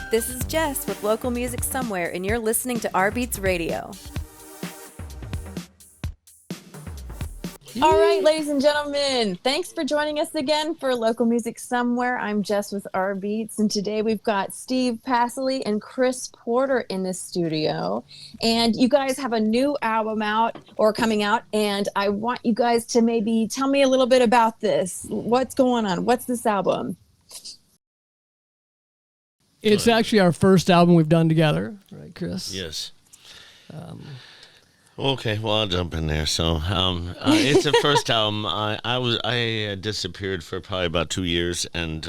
This is Jess with Local Music Somewhere, and you're listening to rBeatz Radio. All right, ladies and gentlemen, thanks for joining us again for Local Music Somewhere. I'm Jess with rBeatz, and today we've got Steve PASSALY and Chris Porter in the studio. And you guys have a new album out or coming out, and I want you guys to maybe tell me a little bit about this. What's going on? What's this album? It's actually our first album we've done together, right, Chris? Yes. Okay, well, I'll jump in there. So, it's the first album. I disappeared for probably about 2 years, and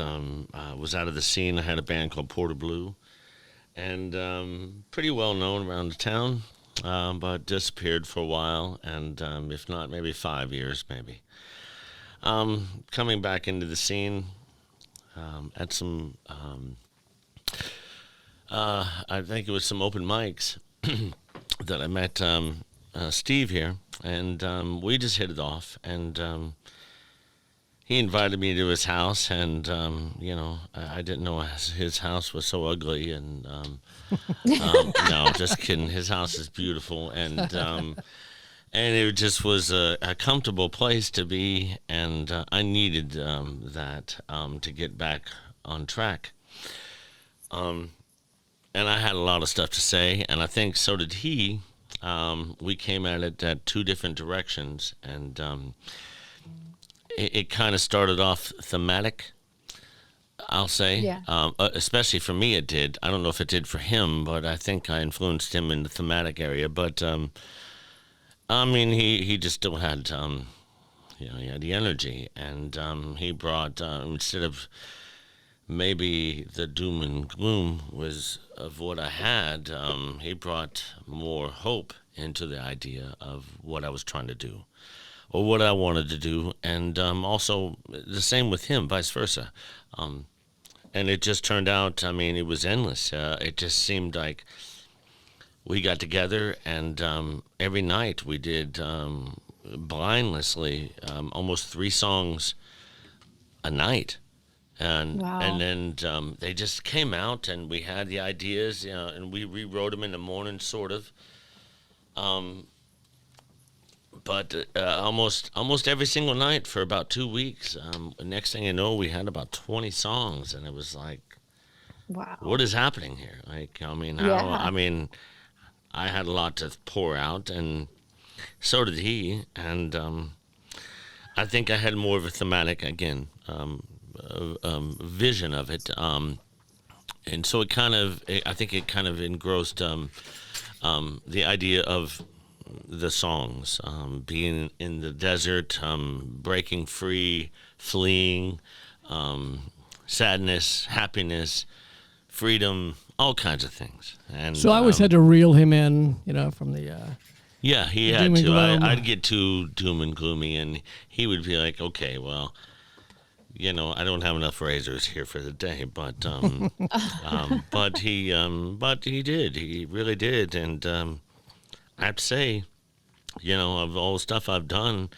was out of the scene. I had a band called Porter Blue, and pretty well known around the town, but disappeared for a while, and if not, maybe 5 years, maybe. Coming back into the scene at some, I think it was some open mics that I met Steve here, and we just hit it off, and he invited me to his house, and I didn't know his house was so ugly, and no, just kidding. His house is beautiful, and it just was a comfortable place to be, and I needed that to get back on track. And I had a lot of stuff to say, and I think so did he. We came at it at two different directions, and it kind of started off thematic, I'll say. Yeah. Especially for me, it did. I don't know if it did for him, but I think I influenced him in the thematic area. But I mean, he just still had, he had the energy, and he brought instead of maybe the doom and gloom was of what I had, he brought more hope into the idea of what I was trying to do or what I wanted to do, and also the same with him, vice versa. And it just turned out, I mean, it was endless. It just seemed like we got together, and every night we did blindlessly almost 3 songs a night. And Wow. and then they just came out, and we had the ideas, and we rewrote them in the morning, sort of. But almost every single night for about 2 weeks. Next thing you know, we had about 20 songs, and it was like, Wow. what is happening here? Like, I mean, I had a lot to pour out, and so did he. And I think I had more of a thematic again. Vision of it, and so it kind of, I think it kind of engrossed the idea of the songs, being in the desert, breaking free, fleeing, sadness, happiness, freedom, all kinds of things. And So I always had to reel him in, from the... yeah, he doom had and to. gloom. I'd get too doom and gloomy, and he would be like, okay, well, I don't have enough razors here for the day, but but he did. He really did, and I have to say, of all the stuff I've done,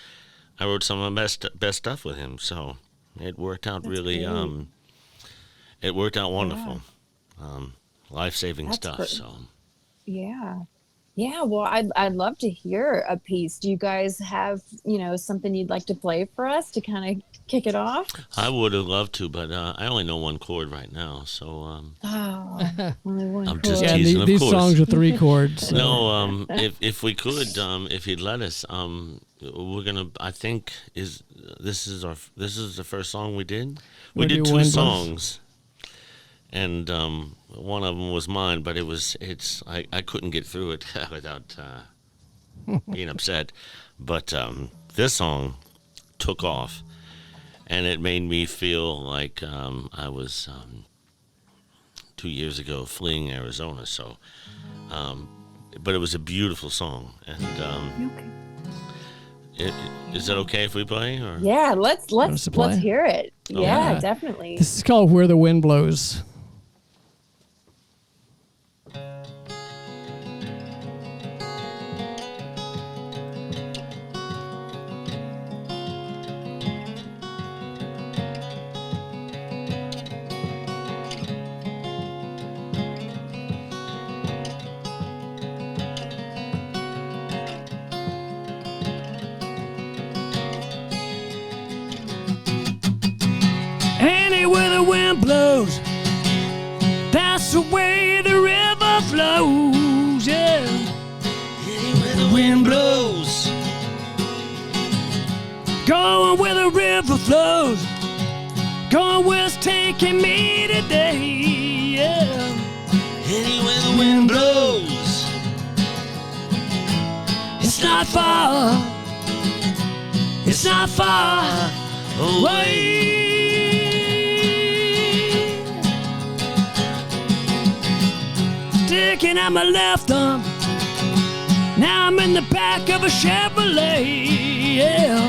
I wrote some of my best stuff with him. So it worked out really. It worked out wonderful. Life-saving That's stuff. great. So Yeah. Yeah, well, I'd love to hear a piece. Do you guys have, something you'd like to play for us to kind of kick it off? I would have loved to, but I only know one chord right now. So Oh, only one I'm just chord. teasing, of these course. songs are 3 chords. So. No, if we could, if you'd let us, we're gonna. I think this is the first song we did. We Maybe did 2 Windless. songs, and one of them was mine, but I couldn't get through it without being upset. But this song took off, and it made me feel like I was 2 years ago fleeing Arizona. So. But it was a beautiful song, and Okay. is that okay if we play? Or? Yeah, let's us to play? hear it. Oh, Yeah, yeah. definitely. This is called Where the Wind Blows. the way the river flows, yeah. Anywhere the wind blows. Going where the river flows. Going where it's taking me today, yeah. Anywhere the wind blows. It's not far. It's not far away. Sticking out my left thumb. Now I'm in the back of a Chevrolet, yeah.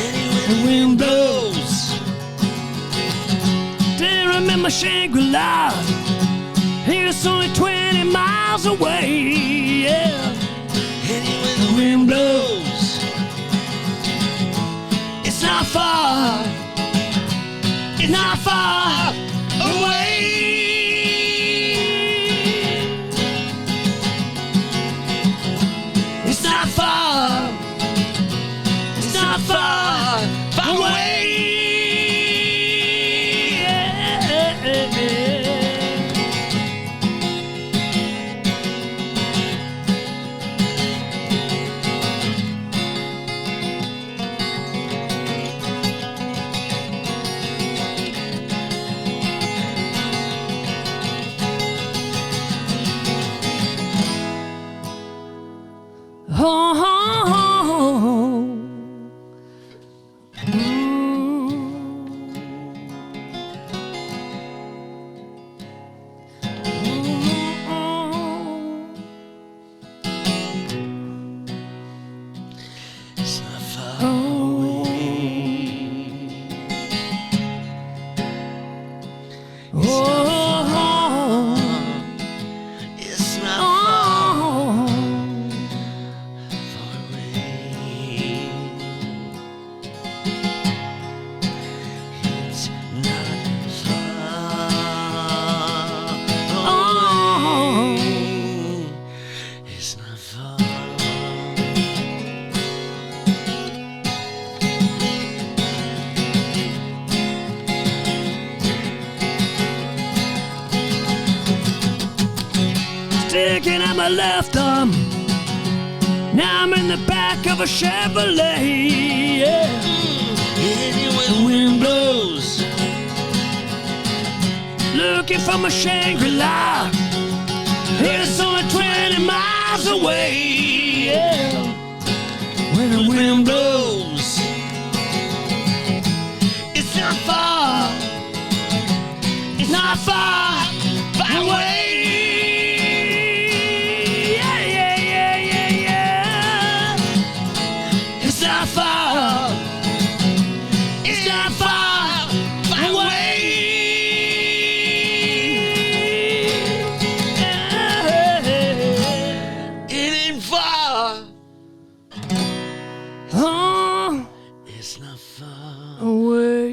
Anywhere the wind blows. Still remember Shangri-La. It's only 20 miles away, yeah. Anywhere the wind blows. It's not far. It's not far away. It's not far. It's not far away. It's not far away. It's not far away. It's not far away. It's not far. Sticking out my left thumb. Now I'm in the back of a Chevrolet, yeah. Anywhere the wind blows. Looking for my Shangri-La. It's only 20 miles away, yeah. Where the wind blows. It's not far. It's not far away. Yeah, yeah, yeah, yeah, yeah. It's not far. It's not far away. It ain't far. Oh, It's not far. away.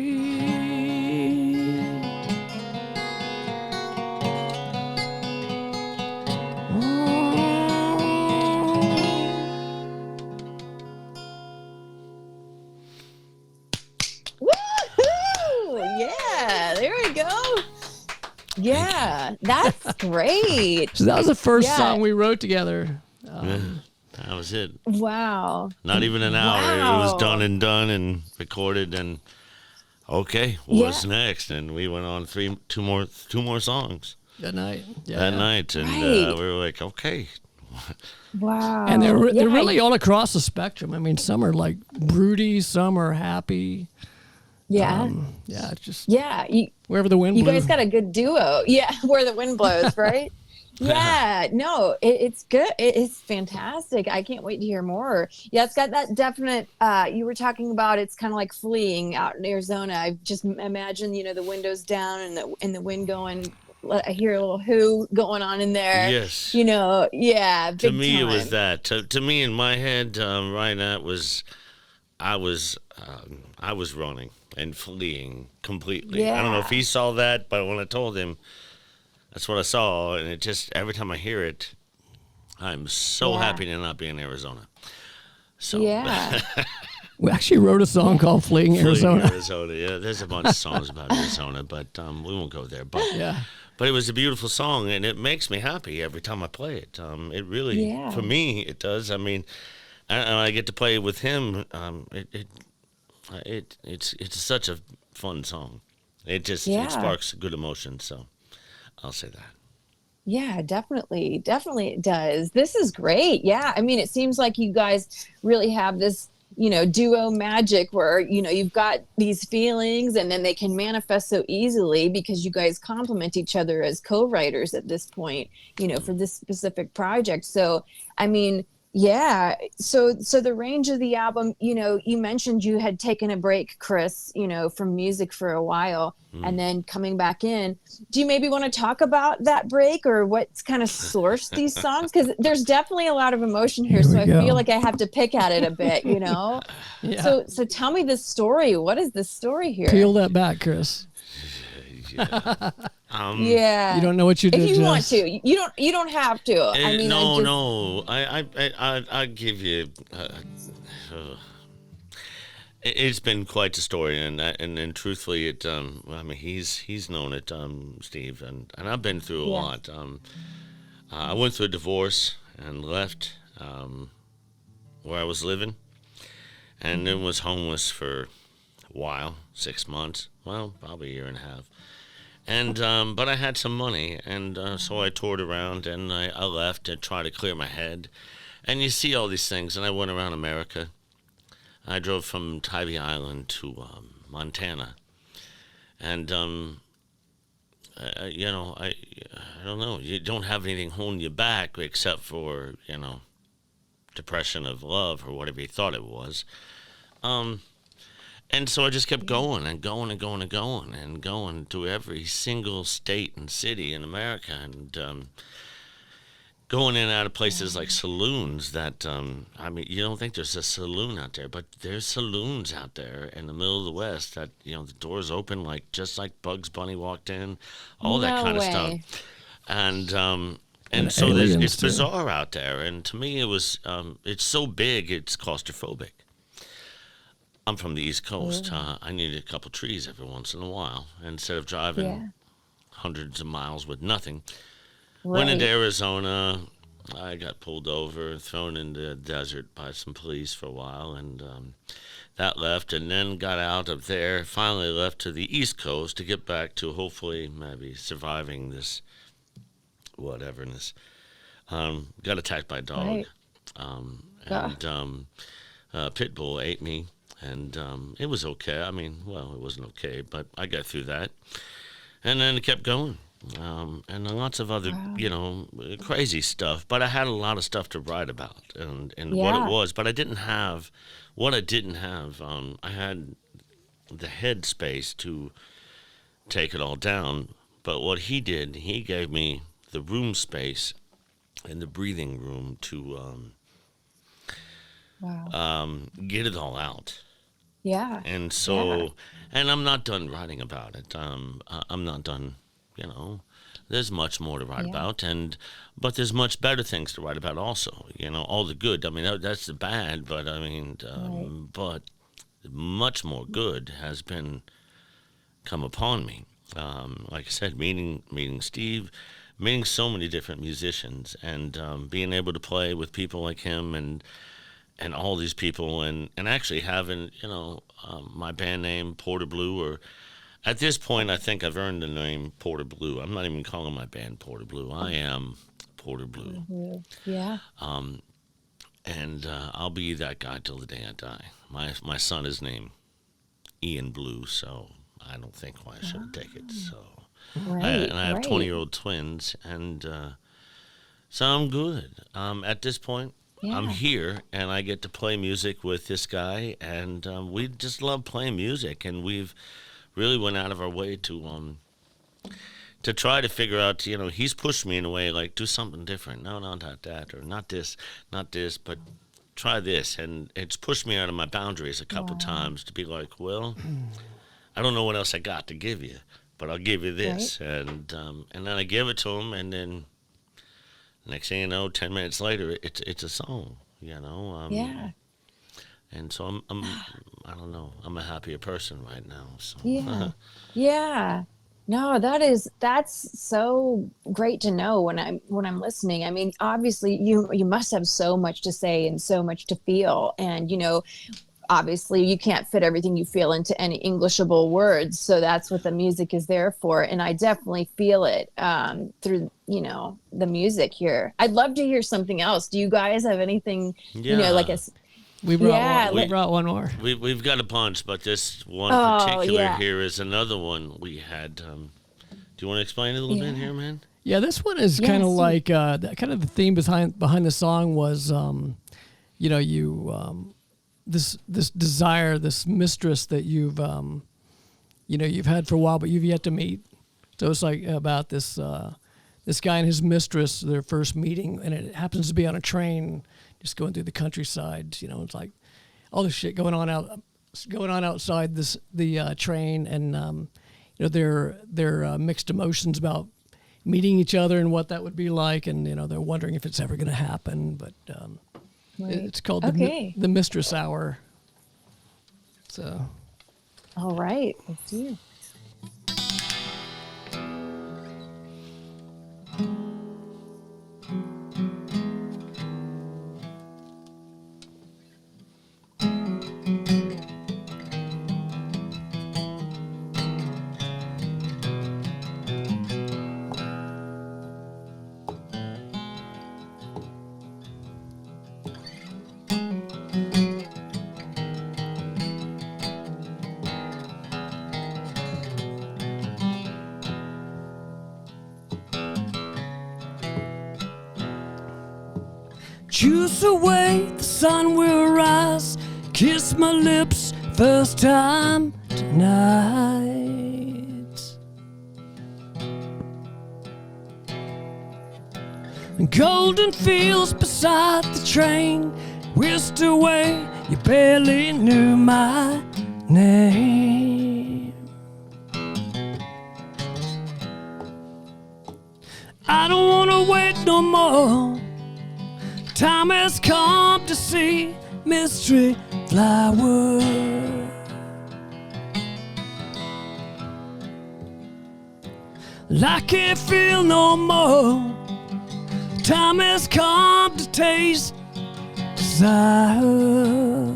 Woohoo! Yeah, there we go. Yeah, that's great. So that was the first Yeah. song we wrote together. Yeah, that was it. Wow. Not even an hour. It Wow. was done and recorded and okay, what's next? And we went on two more songs That night. Yeah. that night, and Right. we were like, okay, Wow. And they're Yeah, really all across the spectrum. I mean, some are like broody, some are happy. Yeah. Yeah, it's just Yeah. wherever the wind You blew. guys got a good duo. Yeah. Where the wind blows, right? Yeah. No, it's good. It's fantastic. I can't wait to hear more. Yeah. It's got that definite, you were talking about, it's kind of like fleeing out in Arizona. I just imagine, the windows down and the wind going. I hear a little who going on in there. yes. Yeah. To Big me, it was time. that. To me, in my head, right now, I was running and fleeing completely. I don't know if he saw that, but when I told him, that's what I saw, and it just every time I hear it, I'm so Yeah. happy to not be in Arizona. So Yeah. We actually wrote a song called "Fleeing Fleeing Arizona." Arizona, yeah. There's a bunch of songs about Arizona, but we won't go there. But Yeah. But it was a beautiful song, and it makes me happy every time I play it. It really, Yeah. for me, it does. I mean, and I get to play it with him. It's such a fun song. It Yeah. sparks good emotion. So I'll say that. Yeah, definitely. Definitely it does. This is great. Yeah. I mean, it seems like you guys really have this, duo magic where, you've got these feelings and then they can manifest so easily because you guys complement each other as co-writers at this point, for this specific project. So, I mean, yeah. So the range of the album, you mentioned you had taken a break, Chris, from music for a while and then coming back in. Do you maybe want to talk about that break or what's kind of sourced these songs? Because there's definitely a lot of emotion here. So I feel like I have to pick at it a bit, Yeah. So tell me the story. What is the story here? Peel that back, Chris. Yeah. You don't know what you did, if you Jess. want to. You don't have to. I mean, no. I give you. It's been quite a story, and truthfully, I mean, he's known it, Steve, and I've been through a lot. I went through a divorce and left where I was living, and then was homeless for a while, 6 months, well, probably a year and a half. And but I had some money, and so I toured around, and I left to try to clear my head. And you see all these things, and I went around America. I drove from Tybee Island to Montana, and I don't know. You don't have anything holding you back except for depression of love or whatever you thought it was. And so I just kept going and going and going and going and going to every single state and city in America, and going in and out of places like saloons that, I mean, you don't think there's a saloon out there, but there's saloons out there in the middle of the West that, the doors open just like Bugs Bunny walked in, all that kind of stuff. And so it's bizarre out there. And to me, it was, it's so big, it's claustrophobic. I'm from the East Coast. I need a couple trees every once in a while. Instead of driving hundreds of miles with nothing. Went into Arizona. I got pulled over and thrown into the desert by some police for a while, and that left, and then got out of there, finally left to the East Coast to get back to hopefully maybe surviving this whateverness. Got attacked by a dog, and pit bull ate me, and it was okay. I mean, well, it wasn't okay, but I got through that, and then it kept going. And lots of other, crazy stuff. But I had a lot of stuff to write about and what it was. But I didn't have what I didn't have. I had the headspace to take it all down. But what he did, he gave me the room space and the breathing room to get it all out. Yeah. And so, and I'm not done writing about it. I'm not done. There's much more to write about, but there's much better things to write about also. All the good. I mean, that's the bad, but I mean, but much more good has come upon me. Like I said, meeting Steve, meeting so many different musicians, and being able to play with people like him and all these people, and actually having my band name Porter Blue, or at this point, I think I've earned the name Porter Blue. I'm not even calling my band Porter Blue. I am Porter Blue. Mm-hmm. Yeah. And I'll be that guy till the day I die. My son is named Ian Blue, so I don't think why I should take it. So, I have 20-year-old twins, and so I'm good. At this point, I'm here, and I get to play music with this guy, and we just love playing music, and we've really went out of our way to try to figure out, he's pushed me in a way like, do something different. No, not that, or not this, but try this. And it's pushed me out of my boundaries a couple times to be like, well, I don't know what else I got to give you, but I'll give you this. Right. And then I give it to him, and then next thing you know, 10 minutes later, it's a song, And so I don't know. I'm a happier person right now. So. Yeah. No, that's so great to know when I'm listening. I mean, obviously you must have so much to say and so much to feel. And obviously you can't fit everything you feel into any Englishable words. So that's what the music is there for. And I definitely feel it through, the music here. I'd love to hear something else. Do you guys have anything, Yeah. like a, We brought Yeah, one. We brought one more. We've got a bunch, but this one Oh, particular yeah. here is another one we had. Do you want to explain it a little bit here, man? Yeah, this one is kind of like kind of the theme behind the song was, this desire, this mistress that you've you've had for a while, but you've yet to meet. So it's like about this guy and his mistress, their first meeting, and it happens to be on a train, just going through the countryside. It's like all this shit going on outside the train, and their mixed emotions about meeting each other and what that would be like, and they're wondering if it's ever going to happen. But Right. it's called the Mistress Hour. So, all right, let's do it. choose away, the sun will rise. Kiss my lips, first time tonight. Golden fields beside the train, whisked away, you barely knew my name. I don't wanna wait no more. Time has come to see mystery flower. I can't feel no more. Time has come to taste desire.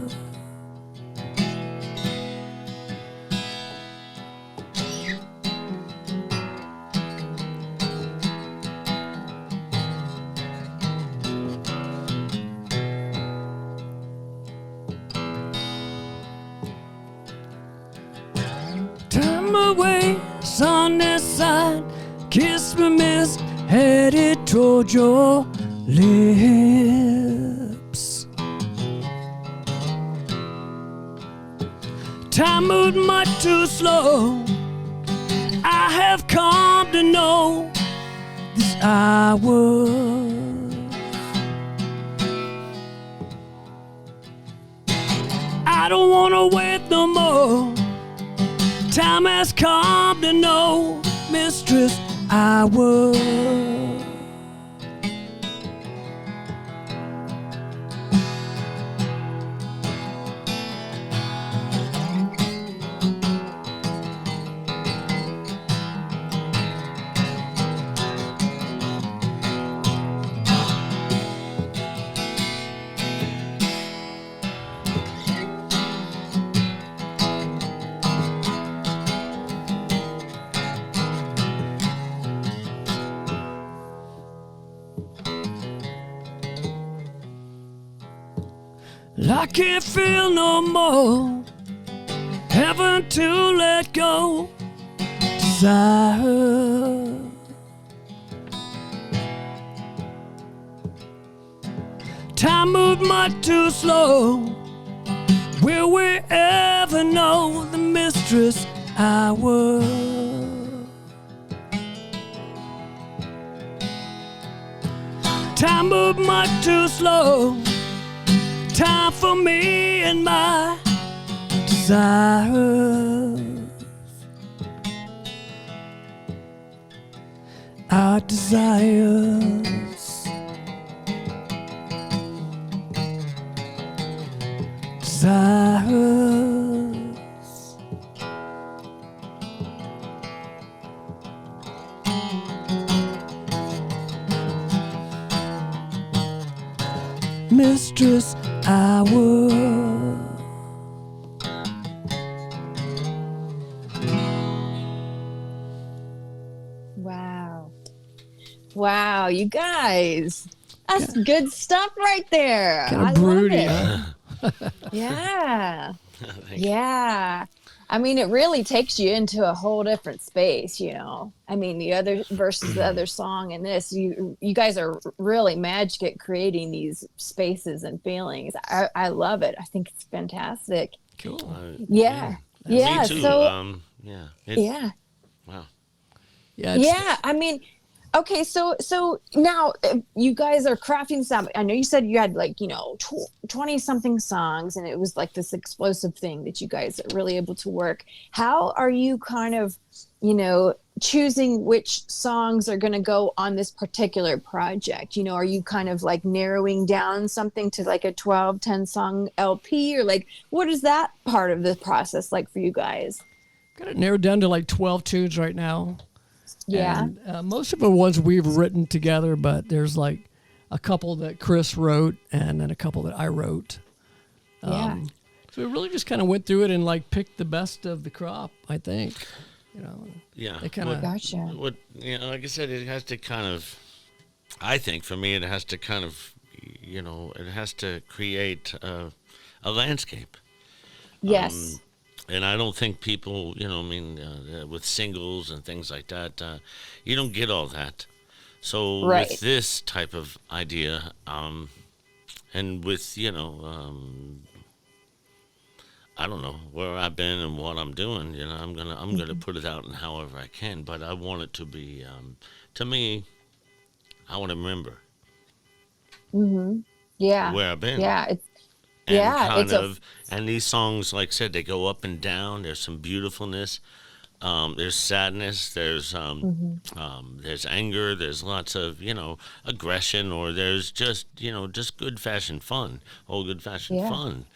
Time away, sun this side, kiss me, mist, headed toward your lips. Time moved much too slow. I have come to know this hour. I don't wanna wait no more. Time has come to know mistress hour. I can't feel no more. Heaven to let go. Desire. Time moved much too slow. Will we ever know the mistress hour? Time moved much too slow. Time for me and my desires. Our desires. Desires. mistress I was. Wow, you guys. That's good stuff right there. Kind of I broody, love it. huh? Yeah. Yeah. I mean, it really takes you into a whole different space, you know. I mean, the other versus the other song and this, you guys are really magic at creating these spaces and feelings. I love it. I think it's fantastic. Cool. Yeah. Yeah. Me too. So, Yeah. Wow. Yeah. yeah. I mean, okay, so now you guys are crafting stuff. I know you said you had 20 something songs, and it was like this explosive thing that you guys are really able to work. How are you kind of, choosing which songs are going to go on this particular project? Are you kind of like narrowing down something to like a 10 song LP, or like what is that part of the process like for you guys? Got it narrowed down to like 12 tunes right now. Yeah. And, most of the ones we've written together, but there's like a couple that Chris wrote and then a couple that I wrote. Yeah. So we really just kind of went through it and like picked the best of the crop, I think. Yeah. They kind of. Gotcha. Like I said, it has to kind of, I think for me, it has to kind of, it has to create a landscape. Yes. And I don't think people, with singles and things like that, you don't get all that. So Right. with this type of idea, and with, I don't know where I've been and what I'm doing, I'm gonna put it out in however I can. But I want it to be, to me, I want to remember Yeah. where I've been. Yeah. And and these songs, like I said, they go up and down. There's some beautifulness. There's sadness. There's anger. There's lots of aggression, or there's just good fashioned fun, old good fashioned fun.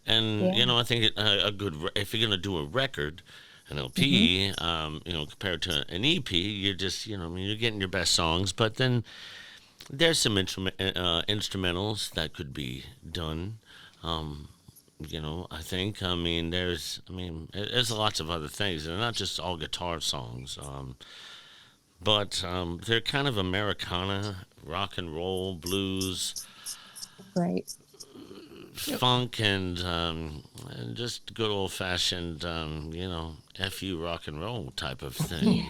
And I think if you're gonna do a record, an LP, compared to an EP, you're just you're getting your best songs, but then there's some instrumentals that could be done. I think. There's lots of other things. They're not just all guitar songs, but they're kind of Americana, rock and roll, blues, Right. funk, and just good old fashioned, FU rock and roll type of thing.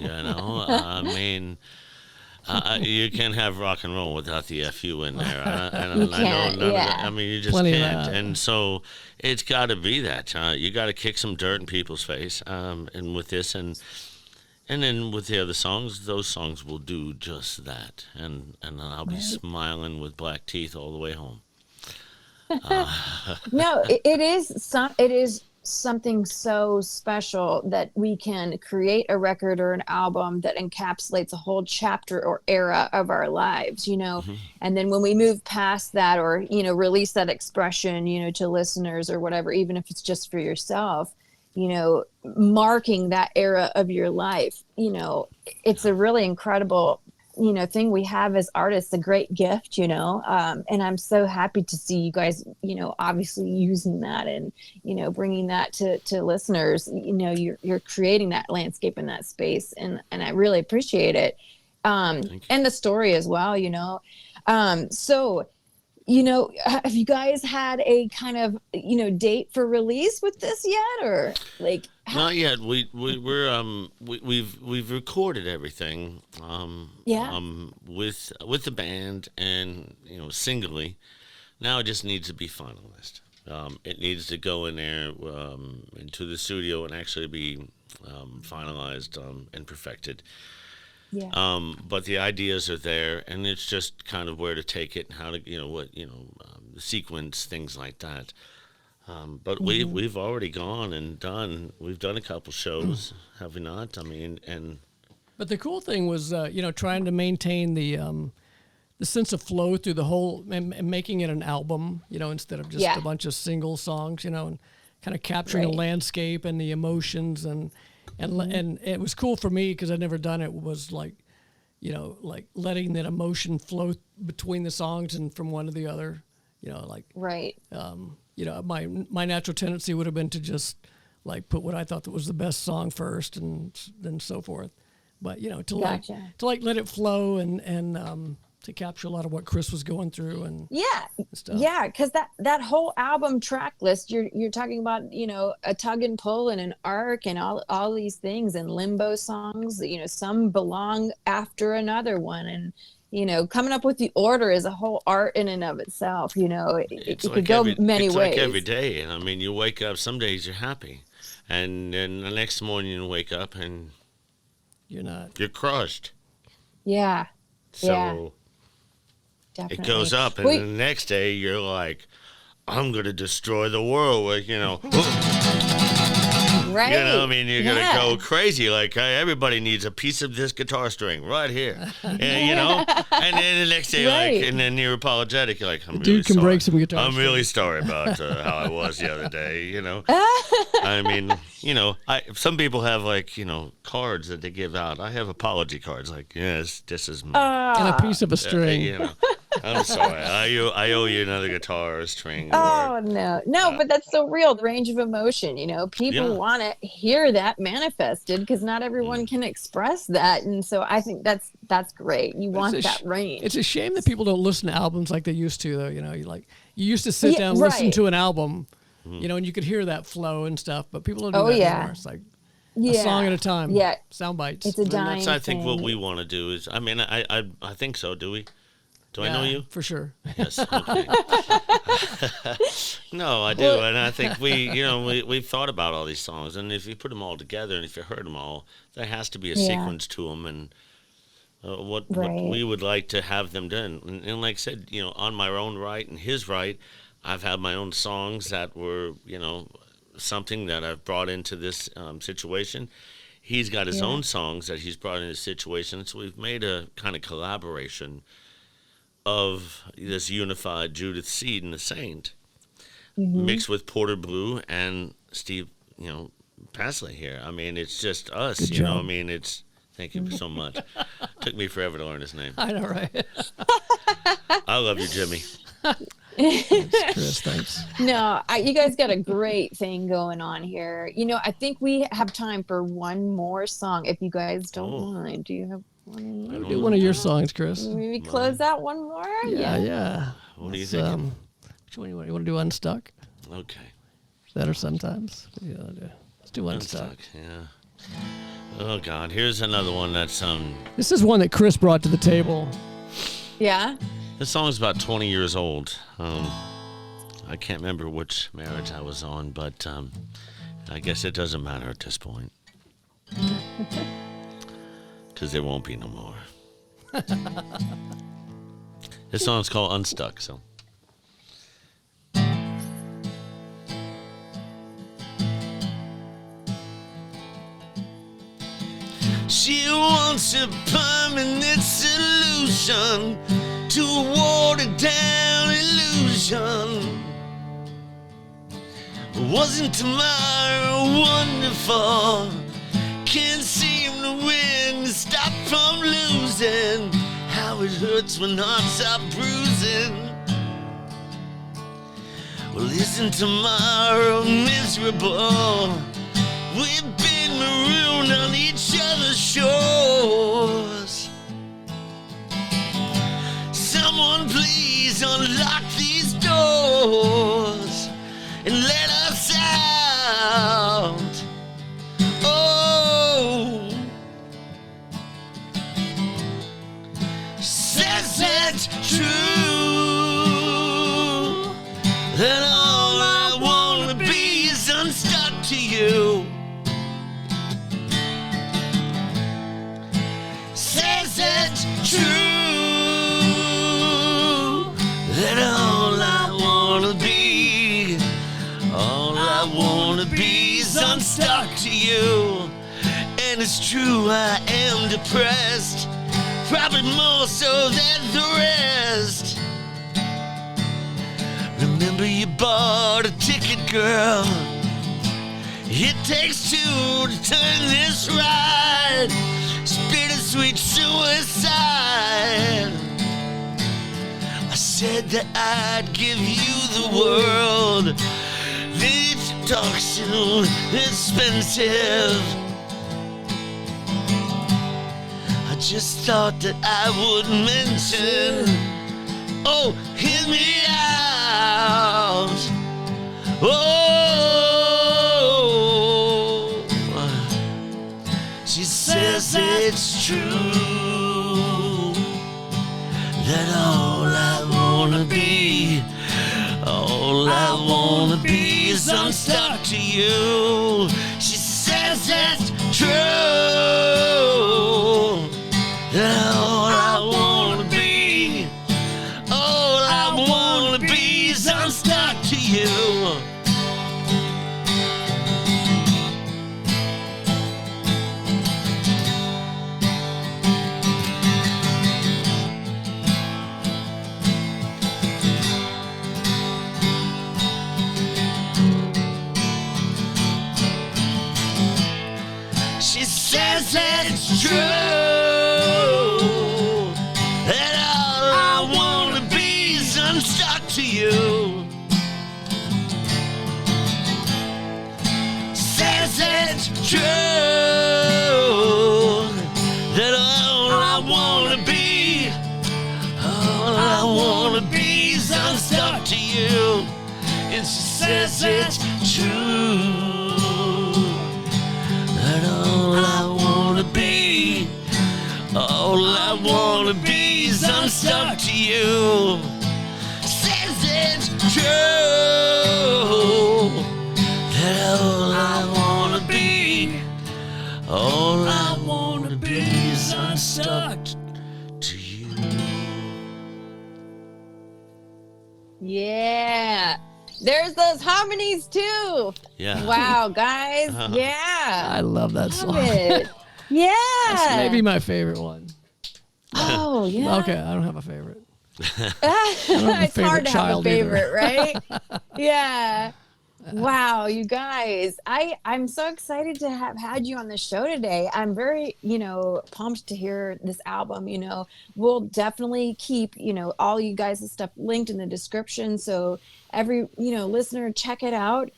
You can't have rock and roll without the FU in there. I know none of it. You just Plenty of can't. that. And so it's got to be that. You got to kick some dirt in people's face. And with this, and then with the other songs, those songs will do just that. And I'll be smiling with black teeth all the way home. No, it is something so special that we can create a record or an album that encapsulates a whole chapter or era of our lives, and then when we move past that, or release that expression to listeners or whatever, even if it's just for yourself, marking that era of your life, it's a really incredible thing we have as artists, a great gift, and I'm so happy to see you guys, obviously using that and, bringing that to listeners. You're creating that landscape in that space, and I really appreciate it. And the story as well, so, have you guys had a kind of, date for release with this yet, or like? Not yet. We've recorded everything. With the band and singly. Now it just needs to be finalized. It needs to go in there into the studio and actually be finalized and perfected. Yeah. But the ideas are there, and it's just kind of where to take it and how to sequence things like that. But we've already gone and done. We've done a couple shows, have we not? But the cool thing was, trying to maintain the sense of flow through the whole, and making it an album, instead of just a bunch of single songs, and kind of capturing the landscape and the emotions, and it was cool for me because I'd never done it. Was like letting that emotion flow between the songs and from one to the other. like Right. my natural tendency would have been to just like put what I thought that was the best song first, and then so forth. But to Gotcha. like let it flow and to capture a lot of what Chris was going through and stuff. Yeah, because that whole album track list, you're talking about, a tug and pull and an arc and all these things, and limbo songs, some belong after another one, and coming up with the order is a whole art in and of itself. It could go many ways. Like every day, and I mean, you wake up. Some days you're happy, and then the next morning you wake up and you're not. You're crushed. Yeah. So definitely. it goes up, and the next day you're like, I'm gonna destroy the world with Right. I mean, you're going to go crazy. Like, everybody needs a piece of this guitar string right here. And, and then the next day, and then you're apologetic. You're like, I'm really dude can sorry. break some guitar I'm strings. really sorry about how I was the other day, I mean, some people have, like, cards that they give out. I have apology cards. Like, yes, this is me. And a piece of a string. I'm sorry. I owe you another guitar or string. Oh, no, but that's so real. The range of emotion, people want to hear that manifested because not everyone can express that. And so I think that's great. You want that range. It's a shame that people don't listen to albums like they used to, though. You used to sit down and listen to an album, and you could hear that flow and stuff, but people don't do that anymore. It's like a song at a time. Yeah. Sound bites. It's a dying thing. I think what we want to do is, I mean, I think so. Do we? Do I know you? For sure. Yes. Okay. No, I do, and I think we've thought about all these songs, and if you put them all together, and if you heard them all, there has to be a sequence to them, and what we would like to have them done. And like I said, on my own right and his right, I've had my own songs that were, something that I've brought into this situation. He's got his own songs that he's brought into the situation, so we've made a kind of collaboration of this unified Judith seed and the saint, mixed with Porter Blue and Steve, PASSALY here. I mean, it's just us, Good job. I mean, it's, thank you so much. Took me forever to learn his name. I know, right? I love you, Jimmy. Thanks, Chris, thanks. No, you guys got a great thing going on here. I think we have time for one more song, if you guys don't mind. Do you have one? Do one of your songs, Chris. Maybe close out one more? Yeah. What do you think? Which one you want to do? Unstuck? Okay. Better sometimes. Let's do Unstuck. Yeah. Oh God, here's another one that's This is one that Chris brought to the table. Yeah. This song's about 20 years old. I can't remember which marriage I was on, but I guess it doesn't matter at this point. Because there won't be no more. This song's called Unstuck, so. She wants a permanent solution to a watered down illusion. Wasn't tomorrow wonderful? Can't seem to win, to stop from losing. How it hurts when hearts are bruising. Well, isn't tomorrow miserable? We've been marooned on each other's shores. Someone please unlock these doors and let us out. Oh, says it's true that all I wanna be is unstuck to you. Says it's true that all I wanna be is unstuck to you. And it's true, I am depressed, probably more so than the rest. Remember you bought a ticket, girl. It takes two to turn this ride. Bittersweet suicide. said that I'd give you the world. Did you talk so expensive? I just thought that I would mention. Oh, hear me out. Oh, she says it's true that all I wanna be is unstuck to you. She says it's true that all I wanna be is unstuck to you. She says it's true that all I wanna be is unstuck to you. Says it's true that all I wanna be is unstuck to you. And she says it's true that all I wanna be is unstuck to you. Says it's true that all I wanna be is unstuck to you. Yeah. There's those harmonies too. Yeah. Wow, guys. Yeah. I love that Love song. it. Yeah. That's maybe my favorite one. Oh, yeah. Okay, I don't have a favorite. It's hard to have a child favorite, right? Yeah. Wow, you guys. I'm so excited to have had you on the show today. I'm very, pumped to hear this album. We'll definitely keep, all you guys' stuff linked in the description. So every, listener, check it out.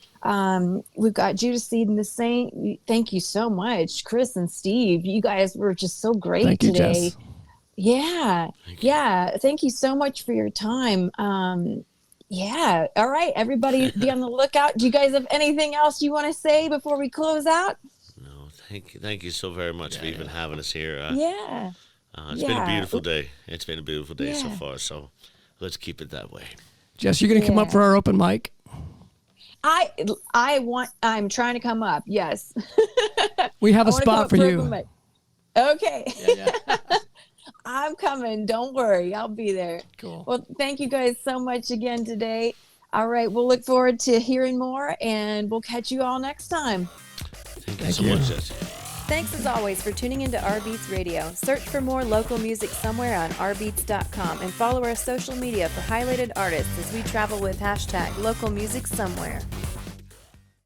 We've got Judith Seed and the Saint. Thank you so much, Chris and Steve. You guys were just so great Thank you, today. Jess. Yeah. Yeah. Thank you so much for your time. Yeah. All right. Everybody be on the lookout. Do you guys have anything else you want to say before we close out? No, thank you so very much for even having us here. Yeah. It's been a beautiful day. It's been a beautiful day so far. So let's keep it that way. Jess, you going to come up for our open mic? I'm trying to come up. Yes. We have a spot for you. Okay. Yeah. I'm coming. Don't worry. I'll be there. Cool. Well, thank you guys so much again today. All right. We'll look forward to hearing more, and we'll catch you all next time. Thank you so much, Jesse. Thanks as always for tuning into rBeatz Radio. Search for more local music somewhere on rBeatz.com and follow our social media for highlighted artists as we travel with #LocalMusicSomewhere.